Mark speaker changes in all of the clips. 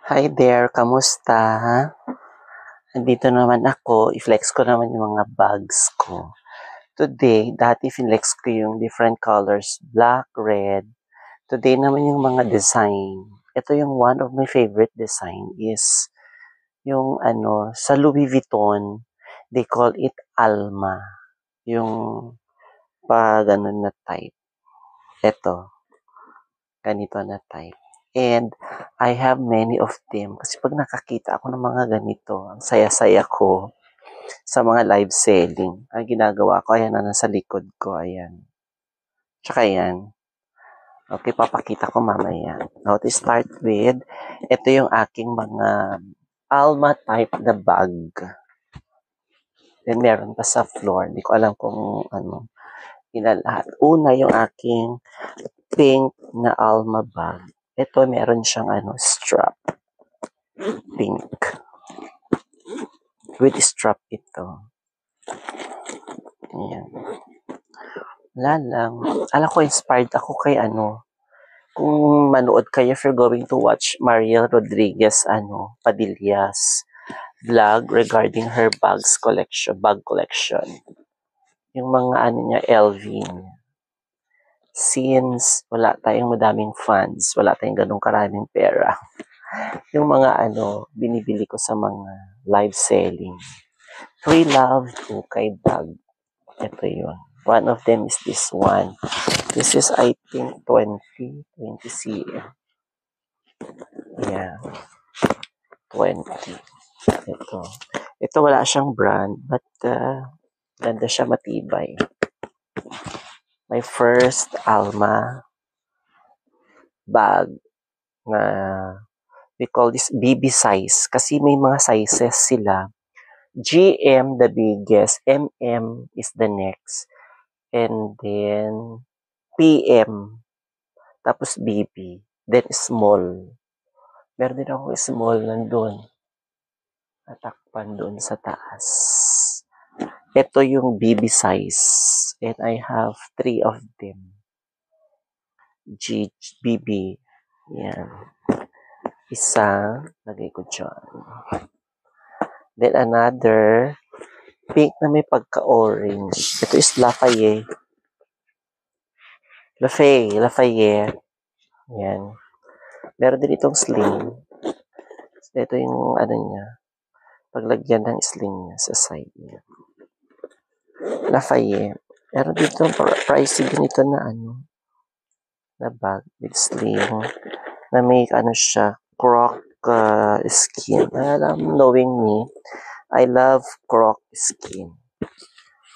Speaker 1: Hi there, kamusta? Andito naman ako, i-flex ko naman yung mga bags ko. Today, dati flex ko yung different colors, black, red. Today naman yung mga design. Ito yung one of my favorite design is yung sa Louis Vuitton, they call it Alma. Yung ganun na type. Ito, ganito na type. And I have many of them. Kasi pag nakakita ako ng mga ganito, ang saya-saya ko sa mga live selling. Ang ginagawa ko, ayan na nasa likod ko, ayan. Tsaka yan. Okay, papakita ko mamaya. Now, to start with, ito yung aking mga Alma type na bag. Then, meron pa sa floor. Hindi ko alam kung lahat. Una, yung aking pink na Alma bag. Ito, meron siyang strap. Pink. With strap ito. Ayan. Wala lang. Alam ko, inspired ako kay kung manood kayo, if you're going to watch Mariel Rodriguez, Padillas vlog regarding her bag collection. Yung mga niya, LV niya. Since wala tayong madaming funds, wala tayong ganung karaming pera, yung mga binibili ko sa mga live selling. Free love to kay bag. Ito yun. One of them is this one. This is, I think, 20 cm. Yeah. 20. Ito wala siyang brand, but ganda siya, matibay. My first Alma bag na we call this BB size kasi may mga sizes sila. GM the biggest, MM is the next, and then PM, tapos BB, then small. Meron din ako small nandun. Natakpan doon sa taas. Ito yung BB size. And I have 3 of them. BB. Yan. Isa. Lagay ko dyan. Then another. Pink na may pagka-orange. Ito is Lafayette. Lafayette. Yan. Meron din itong sling. Ito yung niya. Paglagyan ng sling niya sa side niya. Lafayette. Meron dito pricey din ito na na bag with sling na may siya croc skin. Knowing me, I love croc skin.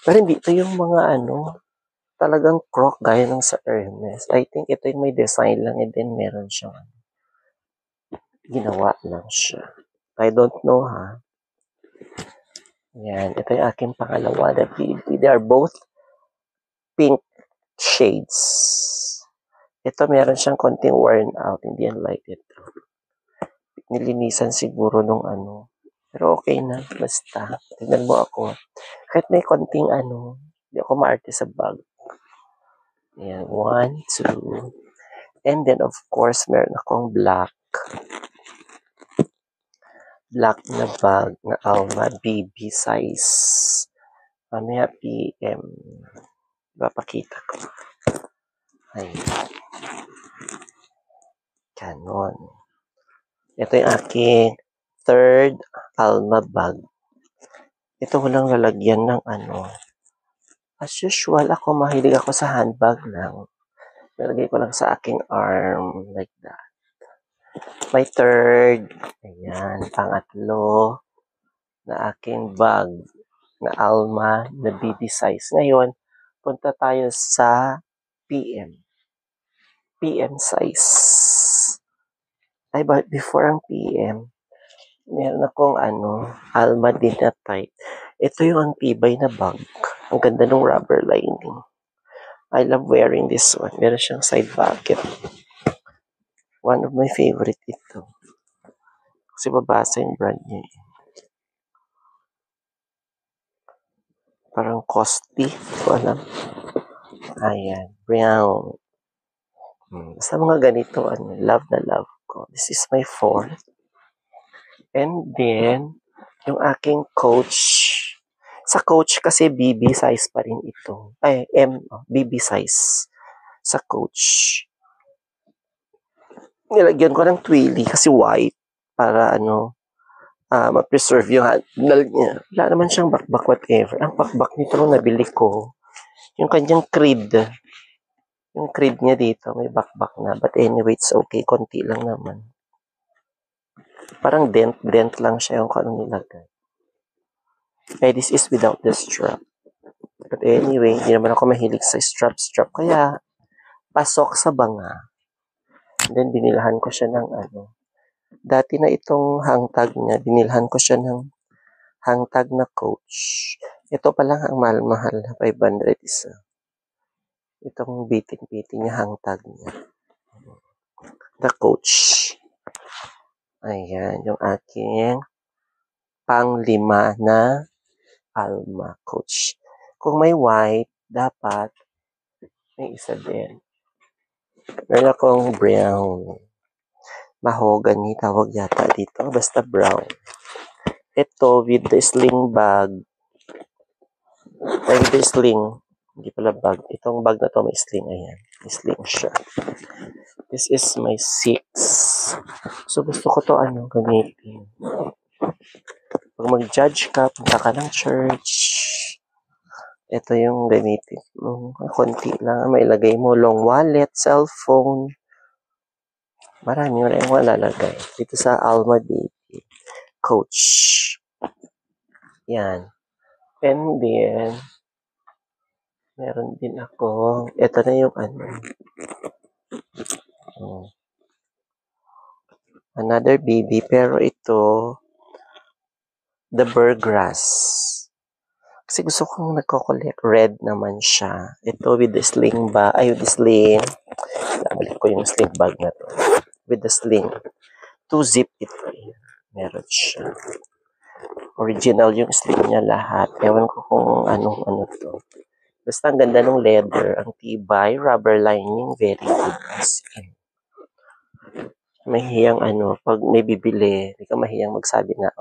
Speaker 1: Pero hindi ito yung mga talagang croc gaya ng sa Hermes. I think ito yung may design lang and then meron siyang ginawa lang siya. I don't know ha. Yan. Ito yung aking pangalawa na BB. They are both pink shades. Ito meron siyang konting worn out. Hindi yan like ito. Nilinisan siguro nung Pero okay na. Basta. Tignan mo ako. Kahit may konting hindi ako maarte sa bag. Ayan. 1, 2. And then of course, meron akong black. Black na bag na Alma BB size. Mamaya PM. Papakita ko. Ayan. Ganon. Ito yung aking third Alma bag. Ito walang lalagyan ng As usual, mahilig ako sa handbag lang. Nalagay ko lang sa aking arm like that. My third, ayan, pangatlo na aking bag na Alma na BB size. Ngayon, punta tayo sa PM. PM size. Ay, but before ang PM, meron akong Alma din na type. Ito yung ang tibay na bag. Ang ganda ng rubber lining. I love wearing this one. Meron siyang side pocket. One of my favorite ito. Kasi babasa yung brand niya. Parang costly. Hindi ko alam. Ayan. Brown. Basta mga ganito. Love na love ko. This is my fourth. And then, yung aking Coach. Sa Coach kasi BB size pa rin ito. Ay, BB size. Sa Coach. Nilagyan ko ng twilly kasi white para ma-preserve yung handle niya. Wala naman siyang bakbak whatever. Ang bakbak nito nung nabili ko, yung kanyang creed. Yung creed niya dito, may bakbak na. But anyway, it's okay. Konti lang naman. Parang dent lang siya yung kung anong nilagay. Eh, this is without the strap. But anyway, hindi naman ako mahilig sa strap. Kaya, pasok sa banga. Then, binilhan ko siya ng dati na itong hangtag niya, binilhan ko siya ng hangtag na Coach. Ito pa lang ang mahal-mahal na 500 isa. Itong biting-biting niya, hangtag niya. The Coach. Ayan, yung aking pang-5 na Alma Coach. Kung may white, dapat may isa din. Meron akong brown. Mahogany, tawag yata dito. Basta brown. Ito, with the sling bag. Ay, with the sling. Hindi pala bag. Itong bag na to may sling. Ayan. May sling siya. This is my 6. So, gusto ko to gamitin. Pag mag-judge ka, punta ka ng church. Ito yung gamitin. Konti lang. May ilagay mo long wallet, cellphone. Marami yung malalagay. Dito sa Alma Baby Coach. Yan. And then, meron din ako. Ito na yung another baby. Pero ito, the Burgrass. Kasi gusto kong nagko-collect. Red naman siya. Ito with the sling bag. Ay, with the sling. Nabalik ko yung sling bag na to. With the sling. 2-zip ito. Meron siya. Original yung sling niya lahat. Ewan ko kung ano to. Basta ang ganda ng leather. Ang tibay. Rubber lining. Very good. Mahiyang pag may bibili, hindi ka mahiyang magsabi na,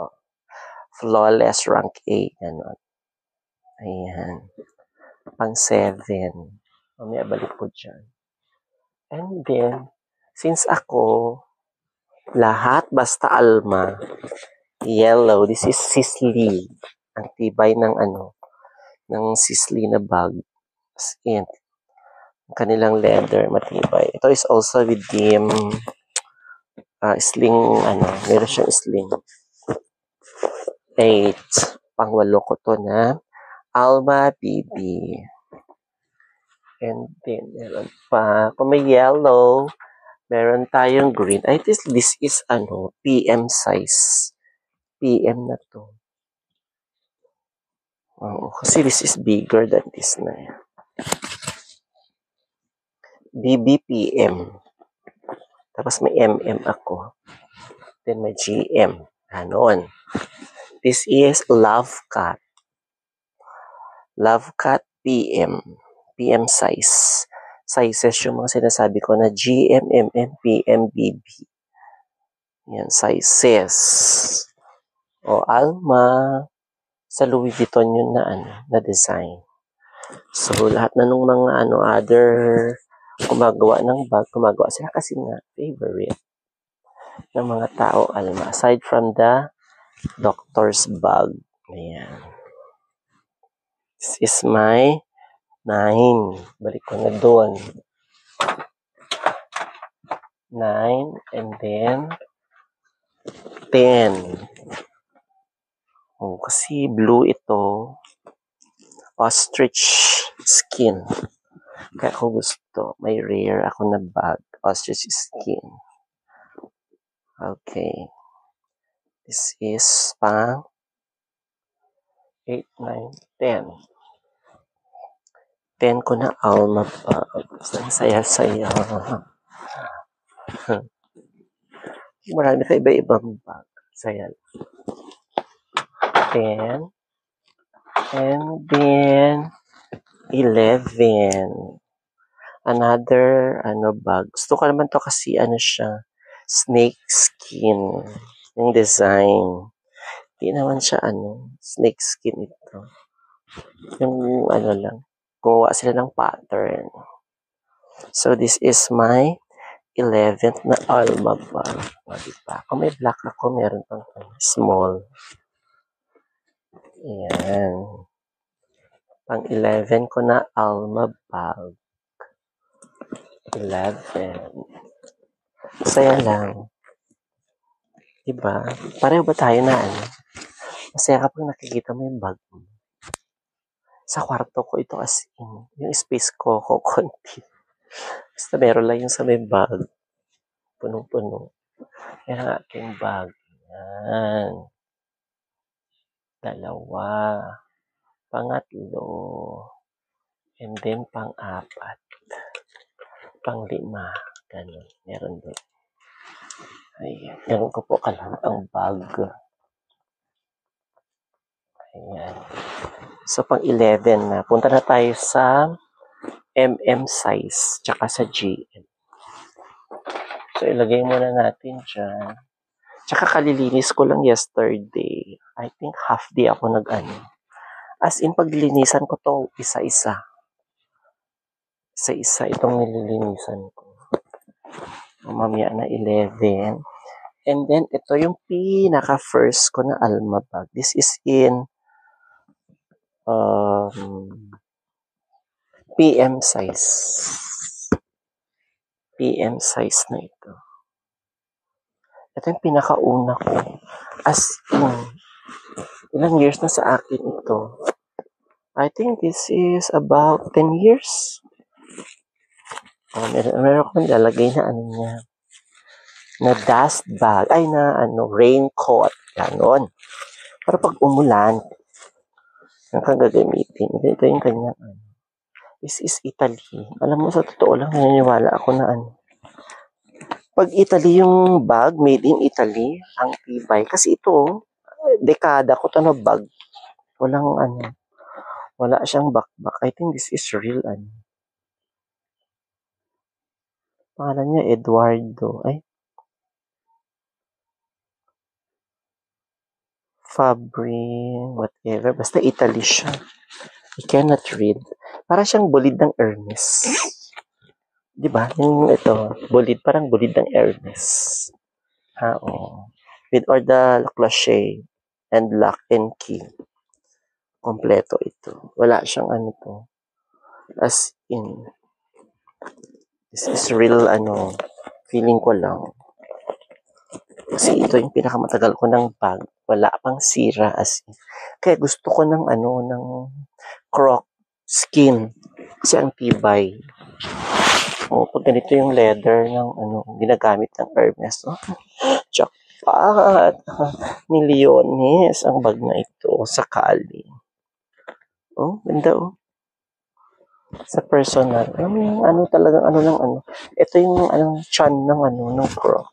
Speaker 1: flawless rank A. Ganon. Ayan. Pang 7. May balik ko dyan. And then, since ako, lahat basta Alma, yellow, this is Sisley. Ang tibay ng ng Sisley na bag. As in, kanilang leather, matibay. Ito is also with the sling, meron siyang sling. 8. Pang-8 ko to na Alma BB. And then, meron pa. Kung may yellow, meron tayong green. I think this is PM size. PM na to. Kasi this is bigger than this na. BBPM. Tapos may MM ako. Then may GM. Ganon. This is Love Cat. Love Cat PM. PM size. Sizes yung mga sinasabi ko na GM, MM, PM, BB. Yan, sizes. O Alma. Sa Louis Vuitton yun na design. So, lahat na nung mga other gumagawa ng bag, gumagawa sila kasi nga favorite ng mga tao, Alma. Aside from the doctor's bag. Ayan. This is my 9. Balik ko na doon. 9 and then 10. Kasi blue ito. Ostrich skin. Kaya ako gusto. May rare ako na bag. Ostrich skin. Okay. This is pang 8, 9, 10. 10 ko na Alma bag. Saya-saya. Marami ka iba-ibang bag. Saya. 10. And then 11. Another bag. Gusto ko naman to kasi siya, snake skin. Yung design. Di naman siya snake skin ito. Yung lang. Gumawa sila ng pattern. So, this is my 11th na Alma bag. Diba? Kung may black ako, meron pang small. Ayan. Pang 11 ko na Alma bag. 11. Masaya lang. Diba? Pareho ba tayo na Masaya kapag nakikita mo yung bag mo. Sa kwarto ko ito as in. Yung space ko konti. Basta meron lang yung sa may bag. Punong-puno. Yan ang aking bag. Yan. 2. Pangatlo. And then pang-4. Pang-5. Ganun. Meron doon. Ayan. Ganun ko po kalang ang bag. Ayan. So, pang-11 na. Punta na tayo sa size. Tsaka sa GM. So, ilagay muna natin dyan. Tsaka kalilinis ko lang yesterday. I think half day ako As in, paglilinisan ko to isa-isa. Isa-isa itong nililinisan ko. Mamaya na 11. And then, ito yung pinaka-first ko na Alma bag. This is in PM size. PM size na ito. Ito yung pinakauna ko. As in, ilang years na sa akin ito. I think this is about 10 years. Meron ko nilalagay na niya. Na dust bag. Ay, na raincoat. Ganon. Para pag umulan, ang kang gagamitin. Ito yung kanyang This is Italy. Alam mo, sa totoo lang, naniniwala ako na pag Italy yung bag, made in Italy, ang tibay. Kasi ito, dekada ko to na bag. Walang wala siyang bakbak. I think this is real pangalan niya Eduardo. Fabri, whatever. Basta Italy siya. I cannot read. Para siyang bulid ng Hermes. Diba? Yung ito, bulid, parang bulid ng Hermes. Oo. With all the cloche and lock and key. Kompleto ito. Wala siyang to. As in, this is real feeling ko lang. Kasi ito yung pinakamatagal ko ng bag. Wala pang sira as in. Kaya gusto ko ng ng croc skin. Kasi ang tibay. Pag ganito yung leather ng ginagamit ng Hermes. Jackpot! Milyones ang bag na ito sa Kali. Ganda sa personal. Talagang lang Ito yung chan ng ng croc.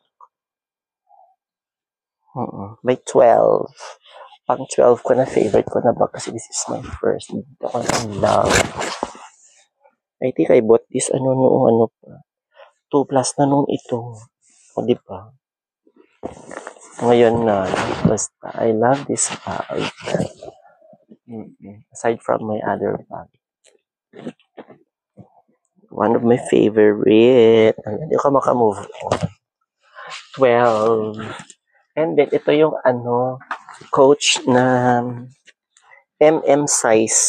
Speaker 1: By 12. Pang 12 ko na favorite ko na bag kasi this is my first. Dito ko na love. I think I bought this noong pa. 2 plus na nung ito. Di ba? Ngayon na. Basta, I love this bag. Aside from my other bag. One of my favorite. Hindi ko makamove on. 12. And then, ito yung Coach na size.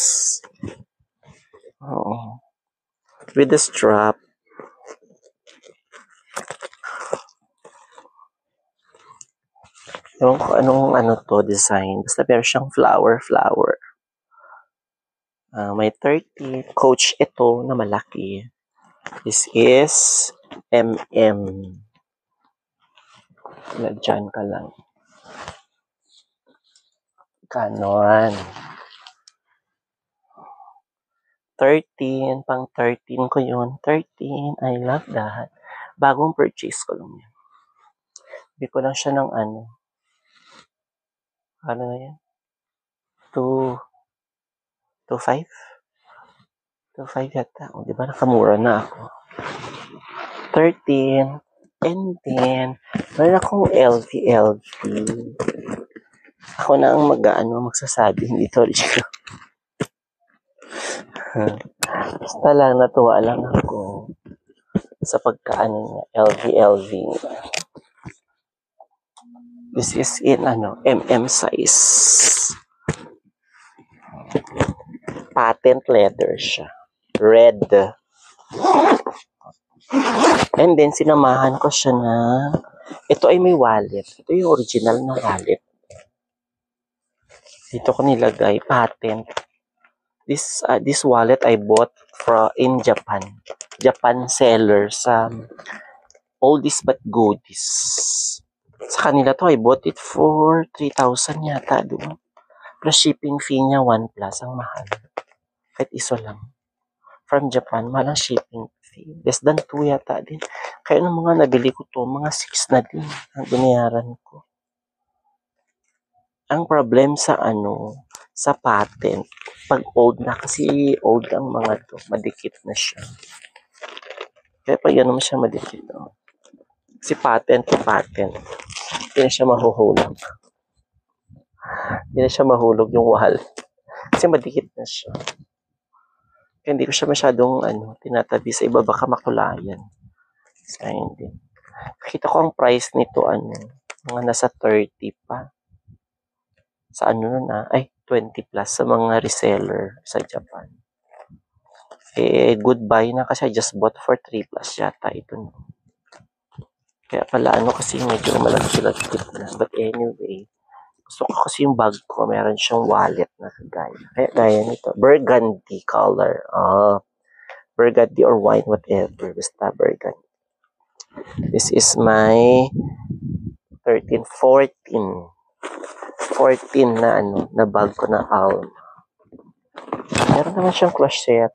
Speaker 1: With the strap. Ewan ko anong to design. Basta pero siyang flower. May 30. Coach ito na malaki. This is Lagyan ka lang. Ganon. 13. Pang 13 ko yun. 13. I love that. Bagong purchase ko lang yan. Hindi ko lang siya ng ano na yan? 2.5? 2.5 yata. Di ba nakamura na ako? 13. And then, Meron akong LV. Ako na ang magsasabi, hindi to original. Basta lang, natuwa lang ako sa pagkaano niya, LV. This is in MM size. Patent leather siya. Red. And then, sinamahan ko siya na, ito ay may wallet. Ito yung original na wallet. Dito ko nilagay, patent. This wallet I bought in Japan. Japan seller sa oldies but goodies. Sa kanila to, I bought it for 3,000 yata doon. Plus shipping fee niya 1+, ang mahal. Kahit iso lang. From Japan, mahal ang shipping fee. Less than 2 yata din. Kaya nung mga nabili ko to, mga 6 na din ang binayaran ko. Ang problem sa sa patent, pag old na, kasi old ang mga to, madikit na siya. Kaya pag yan naman siya madikit, kasi patent to patent, hindi na siya mahuhulog. Hindi na siya mahulog yung wall. Kasi madikit na siya. Kaya hindi ko siya masyadong tinatabi sa iba, baka makulayan. Kasi hindi. Nakita ko ang price nito, mga nasa 30 pa. Sa ay 20+ sa mga reseller sa Japan. Goodbye na kasi I just bought for 3+ yata ito. Kaya pala kasi medyo malagkit na. But anyway, gusto ko kasi yung bag ko, meron siyang wallet na kagaya. Kaya gaya nito, burgundy color. Burgundy or wine, whatever. Basta burgundy. This is my 14 na bag ko na Alma. Meron naman siyang clochette.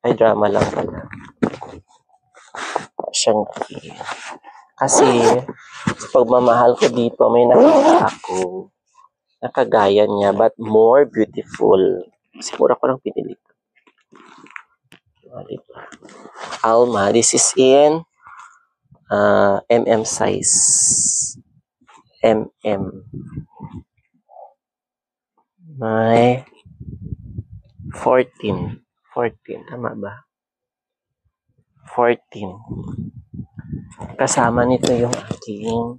Speaker 1: Ay, drama lang pala. Siyang key. Kasi, sa pagmamahal ko dito, may nakita ako na kagaya niya, but more beautiful. Siguro ko lang pinili. Alma, this is in MM size. May 14, tama ba? 14. Kasama nito yung aking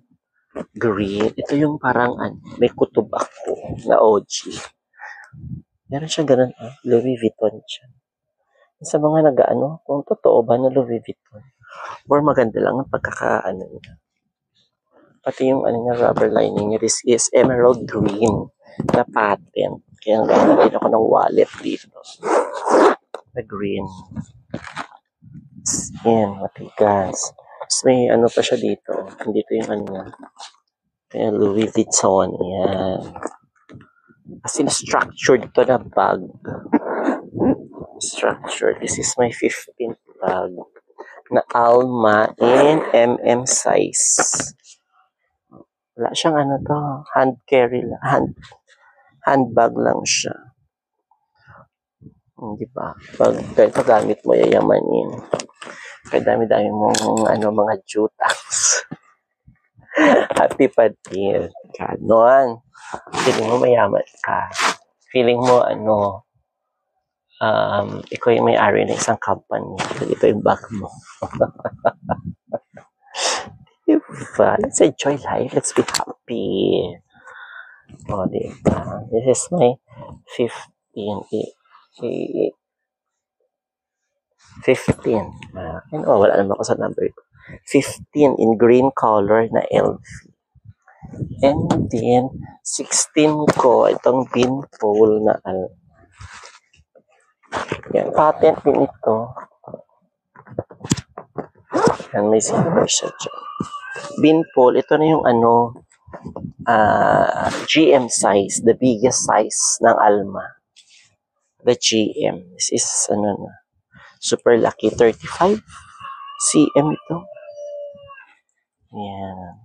Speaker 1: green. Ito yung parang may kutob ako na OG. Meron siya ganun, Louis Vuitton siya. Sa mga kung totoo ba na Louis Vuitton, or maganda lang ang niya. Pati yung niya, rubber lining niya, this is emerald green na patent. Kaya gagawin ako ng wallet dito. The green. Yan, matigas. Tapos may pa siya dito. Dito yung niya. Kaya Louis Vuitton. Yan. Kasi na-structured to na bag. Structured. This is my 15th bag. Na Alma in MM size. Wala siyang hand carry lang. Handbag lang siya. Hindi ba? Pag gamit mo, yayamanin. Kaya dami-dami mong mga jutaks. Happy patil. Ganon. Feeling mo mayaman ka. Feeling mo ikaw yung may-ari ng isang company. Ito yung bag mo. Diba? Let's enjoy life. Let's be happy. Diba? This is my 15. 15. Wala naman ako sa number ko. 15 in green color na LV. And then, 16 ko, itong Beanpole na yan, patent din ito. Yan, may silver siya dyan. Beanpole, ito na yung GM size, the biggest size ng Alma. The GM. This is super lucky. 35 cm ito. Yan.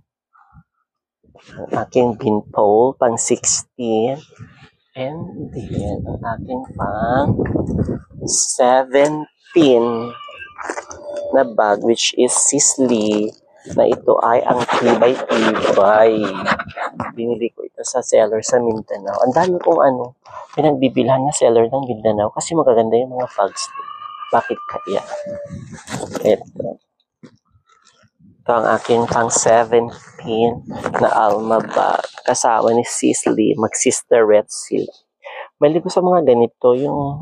Speaker 1: Ang aking Beanpole, pang 16. And then, ang aking pang 17. na bag which is Sisley na ito ay ang tibay-tibay. Binili ko ito sa seller sa Mindanao. Ang dami kong pinagbibilhan na seller ng Mindanao kasi magaganda yung mga bags. Bakit kaya? Ito. Ito ang aking pang 17 na Alma bag. Kasama ni Sisley, mag-sister red sila. Mali ko sa mga ganito yung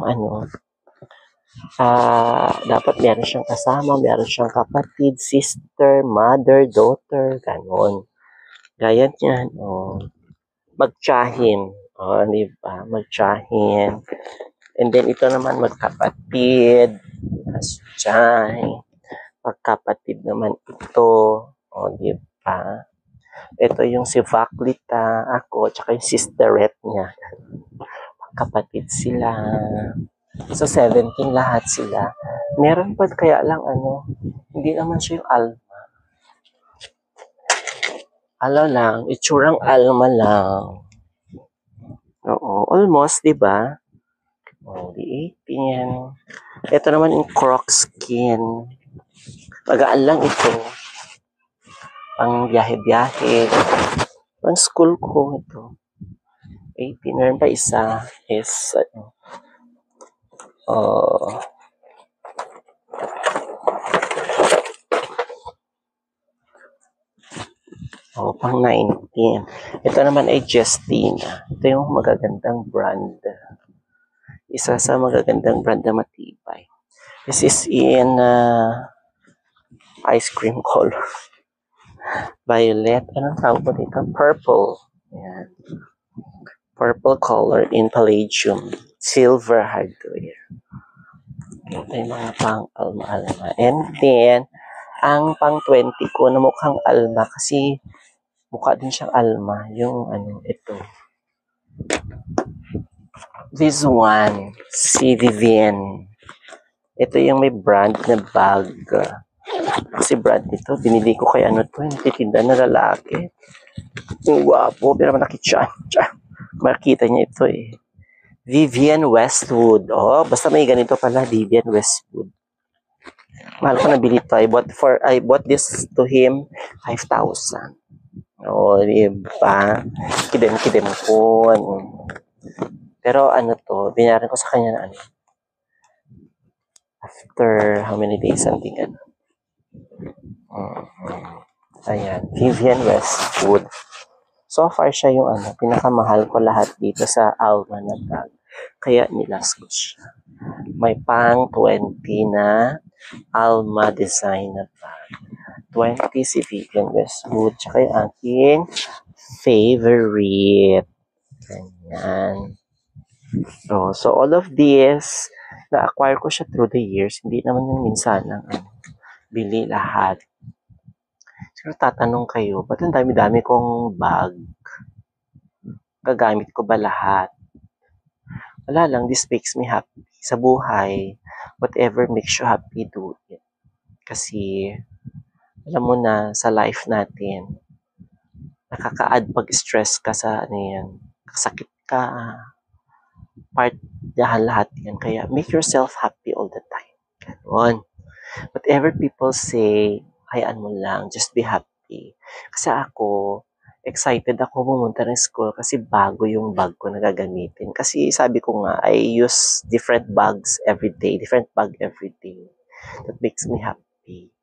Speaker 1: dapat meron siyang kasama, meron siyang kapatid, sister, mother, daughter, ganon. Gaya niyan, magtsahin. Diba? Magtsahin. And then, ito naman magkapatid. Tsahin. Magkapatid naman ito. Diba? Ito yung si Vaklita, ako, tsaka yung sisterette niya. Magkapatid sila. So, 17 lahat sila. Meron pa kaya lang hindi naman siya yung Alma. Lang, itsurang Alma lang. Oo, almost, diba? Di 18. Ito naman yung croc skin. Magaan lang ito. Pang biyahe-biyahe. Pang school ko ito. 18. Meron pa isa is pang 19. Ito naman ay Justina. Ito yung magagandang brand. Isa sa magagandang brand na matibay. This is in ice cream color. Violet. Anong tawag po dito? Purple. Ayan. Purple color in palladium. Silver hardware. Ito yung mga pang Alma. And then, ang pang 20 ko na mukhang Alma kasi mukha din siyang Alma. Yung ito. This one, si Vivienne. Ito yung may brand na bag. Kasi brand nito, binili ko kay titinda na lalaki. Ang guwapo, pero nakita makita niya ito eh. Vivienne Westwood. Basta may ganito pala, Vivienne Westwood. Mahal ko nabili ito. I bought this to him 5,000. Diba? Kidem po. Pero binayaran ko sa kanya na after how many days, something Ayan, Vivienne Westwood. So far siya yung pinakamahal ko lahat dito sa Alma na bag. Kaya nilas ko siya. May pang 20 na Alma design na bag. 20 si Vivienne Westwood. Tsaka yung aking favorite. Ganyan. So all of this, na-acquire ko siya through the years. Hindi naman yung minsan ng bili lahat. Siguro tatanong kayo, ba't ang dami-dami kong bag? Gagamit ko ba lahat? Wala lang, this makes me happy. Sa buhay, whatever makes you happy, do it. Kasi, alam mo na, sa life natin, nakaka-add pag stress ka sa kasakit ka, part lahat yan. Kaya, make yourself happy all the time. Ganon. Whatever people say, hayaan mo lang, just be happy. Kasi ako, excited ako pumunta ng school kasi bago yung bag ko na gagamitin. Kasi sabi ko nga, I use different bags every day, different bag every day. That makes me happy.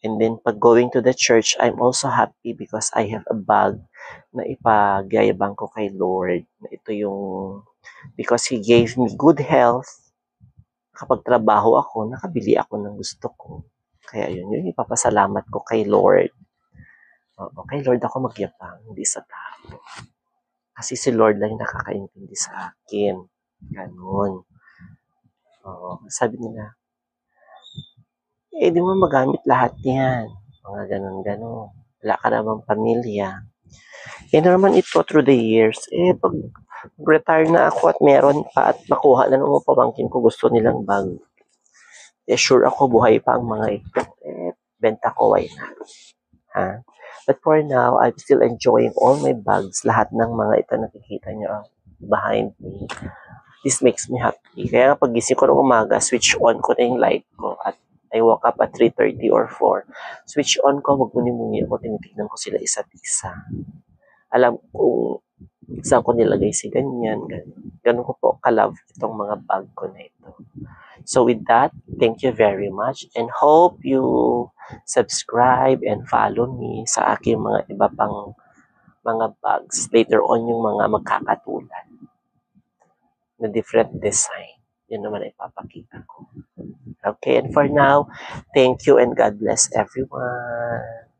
Speaker 1: And then, pag going to the church, I'm also happy because I have a bag na ipagyayabang ko kay Lord. Ito yung, because He gave me good health, kapag trabaho ako, nakabili ako ng gusto ko. Kaya yun ipapasalamat ko kay Lord. Kay Lord ako magyabang, hindi sa tao. Kasi si Lord lang yung nakakaintindi sa akin. Ganon. Sabi nila, di mo magamit lahat yan. Mga ganon-ganon. Wala ka namang pamilya. Naman ito through the years. Pag retire na ako at meron pa at makuha na ng mga pamangkin ko gusto nilang bag. Sure ako buhay pa ang mga ito. Benta ko, why not? But for now, I'm still enjoying all my bags. Lahat ng mga ito nakikita nyo behind me. This makes me happy. Kaya pag gising ko ng umaga, switch on ko na yung light ko at I woke up at 3:30 or 4. Switch on ko, magmuni-muni ako, tinitignan ko sila isa't isa. Alam kung saan ko nilagay si ganyan, ganyan. Ganun ko po ka-love itong mga bag ko na ito. So with that, thank you very much and hope you subscribe and follow me sa aking mga iba pang mga bags. Later on yung mga magkakatulad na different design. Yun naman ay papakita ko. Okay, and for now, thank you and God bless everyone.